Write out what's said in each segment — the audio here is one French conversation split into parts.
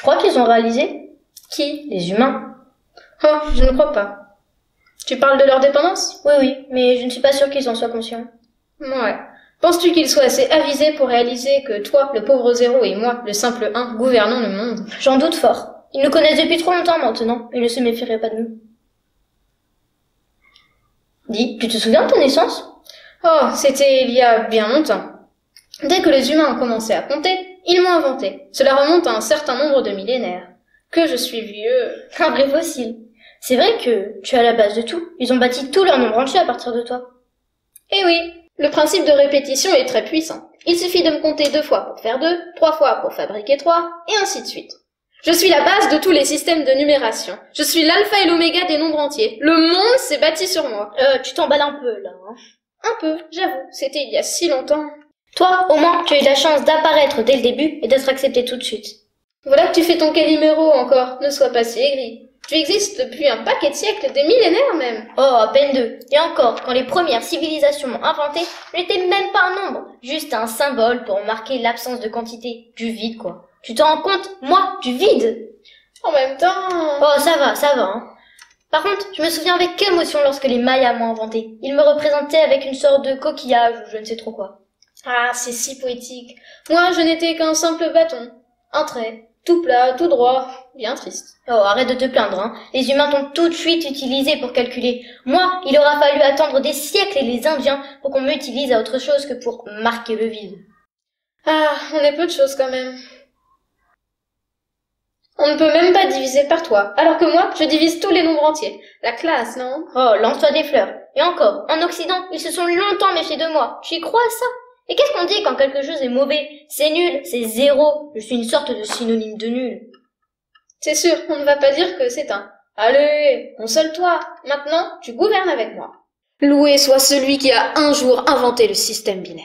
crois qu'ils ont réalisé? Qui? Les humains. Oh, je ne crois pas. Tu parles de leur dépendance? Oui, mais je ne suis pas sûre qu'ils en soient conscients. Ouais. Penses-tu qu'ils soient assez avisés pour réaliser que toi, le pauvre zéro, et moi, le simple 1, gouvernons le monde? J'en doute fort. Ils nous connaissent depuis trop longtemps maintenant. Ils ne se méfieraient pas de nous. Dis, tu te souviens de ta naissance? Oh, c'était il y a bien longtemps. Dès que les humains ont commencé à compter, ils m'ont inventé. Cela remonte à un certain nombre de millénaires. Que je suis vieux. Un vrai fossile. C'est vrai que tu es à la base de tout. Ils ont bâti tout leur nombre entier à partir de toi. Eh oui, le principe de répétition est très puissant. Il suffit de me compter 2 fois pour faire 2, 3 fois pour fabriquer 3, et ainsi de suite. Je suis la base de tous les systèmes de numération. Je suis l'alpha et l'oméga des nombres entiers. Le monde s'est bâti sur moi. Tu t'emballes un peu, là, hein. Un peu, j'avoue. C'était il y a si longtemps. Toi, au moins, tu as eu la chance d'apparaître dès le début et d'être accepté tout de suite. Voilà que tu fais ton Calimero encore. Ne sois pas si aigri. Tu existes depuis un paquet de siècles, des millénaires même. Oh, à peine 2. Et encore, quand les premières civilisations m'ont inventé, je n'étais même pas un nombre. Juste un symbole pour marquer l'absence de quantité. Du vide, quoi. Tu t'en rends compte? Moi, du vide. En même temps... Oh, ça va, hein. Par contre, je me souviens avec quelle émotion lorsque les Mayas m'ont inventé. Ils me représentaient avec une sorte de coquillage ou je ne sais trop quoi. Ah, c'est si poétique. Moi, je n'étais qu'un simple bâton. Un trait. Tout plat, tout droit. Bien triste. Oh, arrête de te plaindre, hein. Les humains t'ont tout de suite utilisé pour calculer. Moi, il aura fallu attendre des siècles et les Indiens pour qu'on m'utilise à autre chose que pour marquer le vide. Ah, on est peu de choses quand même. On ne peut même pas diviser par 3, alors que moi, je divise tous les nombres entiers. La classe, non? Oh, lance-toi des fleurs. Et encore, en Occident, ils se sont longtemps méfiés de moi. Tu y crois à ça? Et qu'est-ce qu'on dit quand quelque chose est mauvais? C'est nul, c'est zéro. Je suis une sorte de synonyme de nul. C'est sûr, on ne va pas dire que c'est un. Allez, console-toi. Maintenant, tu gouvernes avec moi. Loué soit celui qui a un jour inventé le système binaire.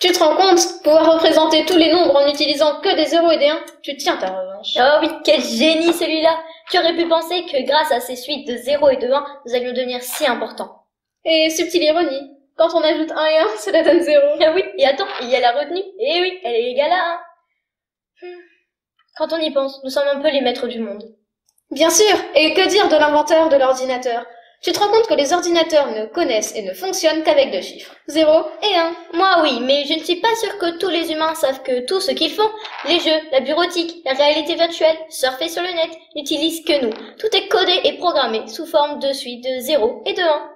Tu te rends compte? Pouvoir représenter tous les nombres en utilisant que des 0 et des 1, tu tiens ta revanche. Oh oui, quel génie celui-là! Tu aurais pu penser que grâce à ces suites de 0 et de 1, nous allions devenir si importants. Et subtile ironie, quand on ajoute 1 et 1, cela donne 0. Ah oui, et attends, il y a la retenue. Eh oui, elle est égale à 1. Quand on y pense, nous sommes un peu les maîtres du monde. Bien sûr, et que dire de l'inventeur de l'ordinateur? Tu te rends compte que les ordinateurs ne connaissent et ne fonctionnent qu'avec 2 chiffres, 0 et 1. Moi oui, mais je ne suis pas sûre que tous les humains savent que tout ce qu'ils font, les jeux, la bureautique, la réalité virtuelle, surfer sur le net, n'utilisent que nous. Tout est codé et programmé sous forme de suite de 0 et de 1.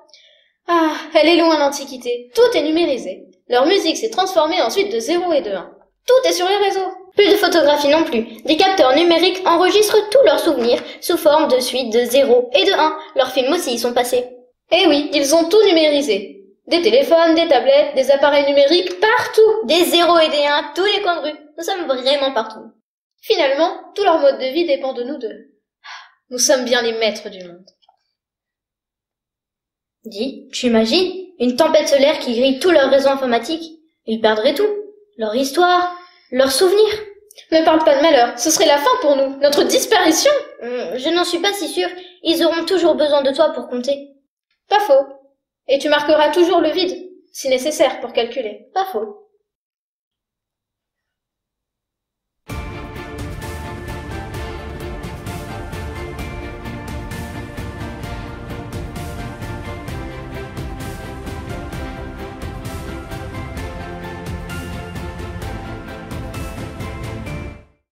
Ah, elle est loin l'Antiquité. Tout est numérisé. Leur musique s'est transformée ensuite de 0 et de 1. Tout est sur les réseaux. Plus de photographies non plus. Des capteurs numériques enregistrent tous leurs souvenirs sous forme de suite de 0 et de 1. Leurs films aussi y sont passés. Eh oui, ils ont tout numérisé. Des téléphones, des tablettes, des appareils numériques, partout. Des 0 et des 1, tous les coins de rue. Nous sommes vraiment partout. Finalement, tout leur mode de vie dépend de nous deux. Nous sommes bien les maîtres du monde. Dis, tu imagines une tempête solaire qui grille tout leur réseau informatique? Ils perdraient tout. Leur histoire, leurs souvenirs. Ne parle pas de malheur, ce serait la fin pour nous, notre disparition. Je n'en suis pas si sûre. Ils auront toujours besoin de toi pour compter. Pas faux. Et tu marqueras toujours le vide, si nécessaire pour calculer. Pas faux.